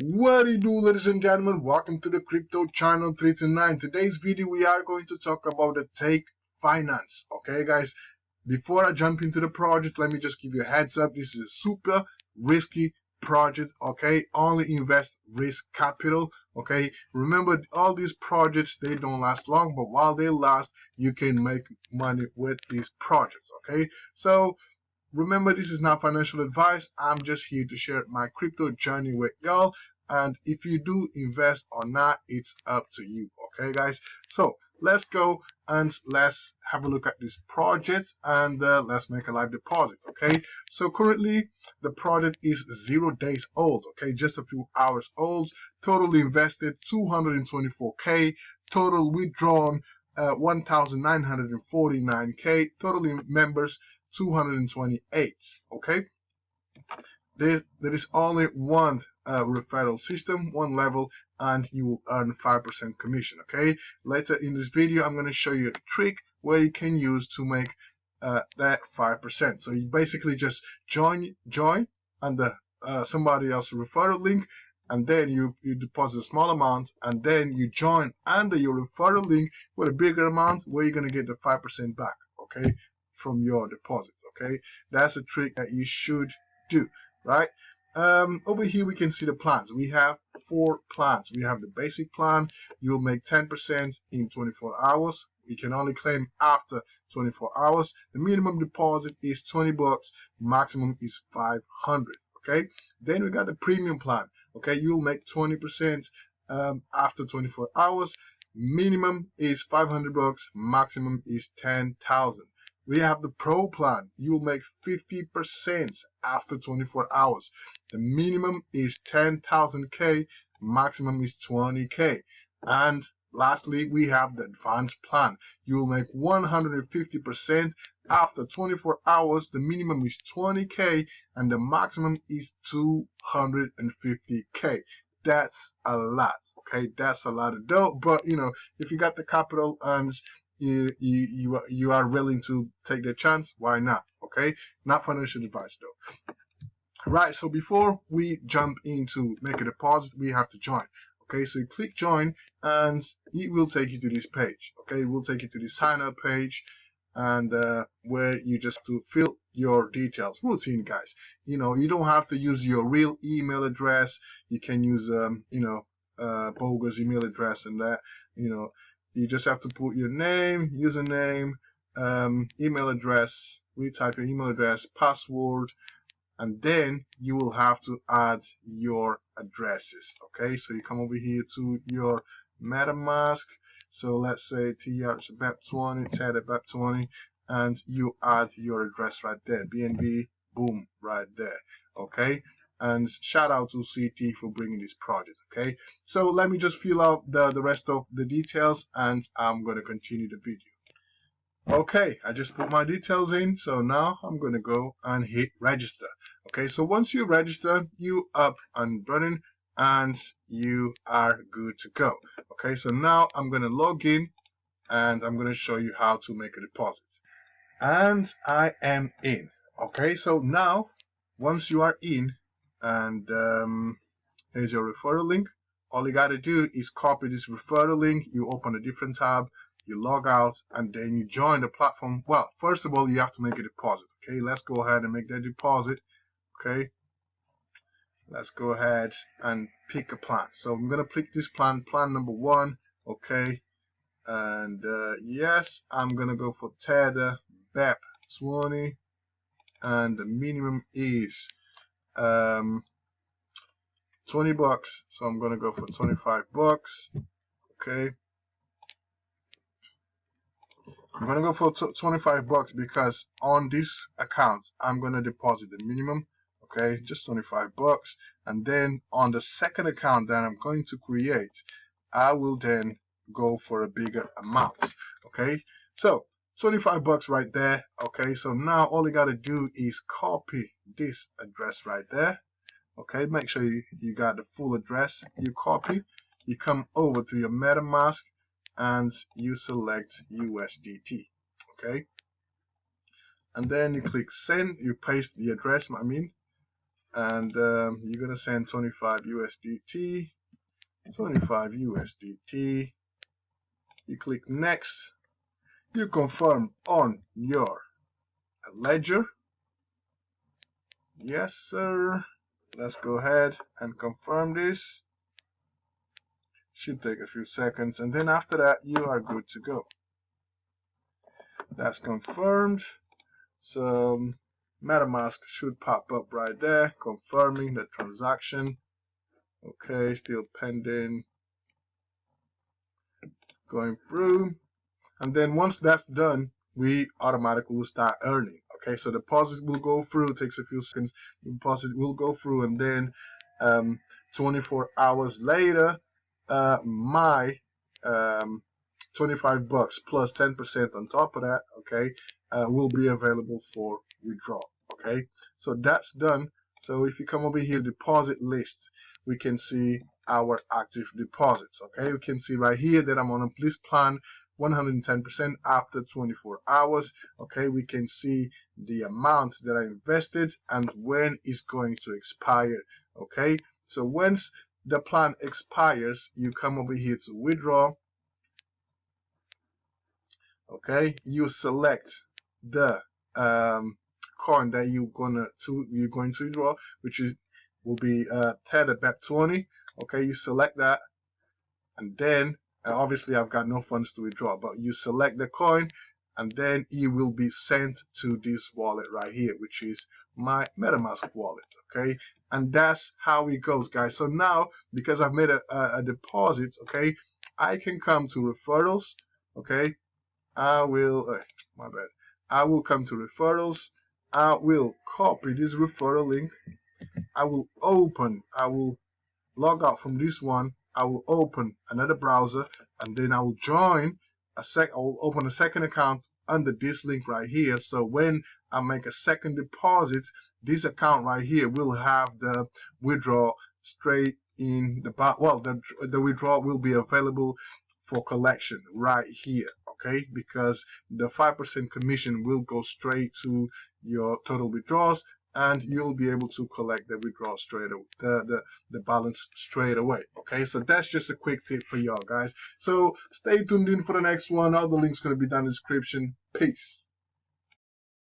What do you do, ladies and gentlemen? Welcome to the crypto channel 329. Today's video we are going to talk about the take finance. Okay guys, before I jump into the project, let me just give you a heads up. This is a super risky project. Okay, only invest risk capital. Okay, remember all these projects, they don't last long, but while they last you can make money with these projects. Okay, so remember, this is not financial advice. I'm just here to share my crypto journey with y'all. And if you do invest or not, it's up to you. Okay, guys? So let's go and let's have a look at this project and let's make a live deposit. Okay, so currently the project is 0 days old. Okay, just a few hours old. Total invested 224K. Total withdrawn 1,949K. Total members 228. Okay, there is only one referral system, one level, and you will earn 5% commission. Okay, later in this video I'm going to show you a trick where you can use to make that 5%. So you basically just join under somebody else's referral link, and then you deposit a small amount, and then you join under your referral link with a bigger amount where you're going to get the 5% back. Okay, from your deposit. Okay, that's a trick that you should do, right? Over here we can see the plans. We have 4 plans. We have the basic plan. You'll make 10% in 24 hours. We can only claim after 24 hours. The minimum deposit is 20 bucks. Maximum is 500. Okay, then we got the premium plan. Okay, you'll make 20% after 24 hours. Minimum is 500 bucks. Maximum is 10,000. We have the pro plan. You'll make 50% after 24 hours. The minimum is 10,000K. Maximum is 20K. And lastly, we have the advanced plan. You'll make 150% after 24 hours. The minimum is 20K and the maximum is 250K. That's a lot. Okay, that's a lot of dough. But you know, if you got the capital and you are willing to take the chance, why not? Okay, not financial advice though. Right, so before we jump into make a deposit, we have to join. Okay, so you click join and it will take you to this page. Okay, it will take you to the sign up page, and where you just have to fill your details. Routine, guys. You know, you don't have to use your real email address. You can use bogus email address, and that, you know, you just have to put your name, username, email address, retype your email address, password, and then you will have to add your addresses. Okay, so you come over here to your MetaMask. So let's say TR-BEP20, TED-BEP20, and you add your address right there. BNB, boom, right there. Okay, and shout out to CT for bringing this project. Okay, so let me just fill out the rest of the details, and I'm going to continue the video. Okay, I just put my details in, so now I'm going to go and hit register. Okay, so once you register, you up and running, and you are good to go. Okay, so now I'm going to log in, and I'm going to show you how to make a deposit. And I am in. Okay, so now once you are in, and here's your referral link, all you got to do is copy this referral link. You open a different tab, you log out, and then you join the platform. Well, first of all, you have to make a deposit. Okay, let's go ahead and make that deposit. Okay, let's go ahead and pick a plan. So I'm gonna pick this plan number 1. Okay, and yes, I'm gonna go for Tether BEP20, and the minimum is 20 bucks. So I'm gonna go for 25 bucks. Okay, I'm gonna go for 25 bucks because on this account I'm gonna deposit the minimum. Okay, just 25 bucks, and then on the second account that I'm going to create, I will then go for a bigger amount. Okay, so 25 bucks right there. Okay, so now all you gotta do is copy this address right there. Okay, make sure you got the full address. You copy, you come over to your MetaMask, and you select USDT. Okay, and then you click send. You paste the address, and you're gonna send 25 USDT. 25 USDT. You click next. You confirm on your ledger. Yes, sir. Let's go ahead and confirm this. Should take a few seconds, and then after that you are good to go. That's confirmed. So MetaMask should pop up right there, confirming the transaction. Okay, still pending, going through. And then once that's done, we automatically will start earning. Okay, so deposits will go through, it takes a few seconds, deposits will go through, and then 24 hours later, my 25 bucks plus 10% on top of that, okay, will be available for withdrawal. Okay, so that's done. So if you come over here, deposit list, we can see our active deposits. Okay, we can see right here that I'm on a this plan 110% after 24 hours. Okay, we can see the amount that I invested and when it's going to expire. Okay, so once the plan expires, you come over here to withdraw. Okay, you select the coin that you're going to withdraw, which will be Tether BEP20. Okay, you select that, and then obviously I've got no funds to withdraw, but you select the coin, and then it will be sent to this wallet right here, which is my MetaMask wallet. Okay, and that's how it goes, guys. So now, because I've made a deposit, okay, I can come to referrals. Okay, I will my bad. I will come to referrals. I will copy this referral link. I will log out from this one. I will open another browser, and then I will I will open a second account under this link right here. So when I make a second deposit, this account right here will have the withdrawal straight in the the withdrawal will be available for collection right here. Okay, because the 5% commission will go straight to your total withdrawals, and you'll be able to collect the withdrawal straight away, the balance straight away. Okay, so that's just a quick tip for y'all guys. So stay tuned in for the next one. All the links gonna be down in the description. Peace.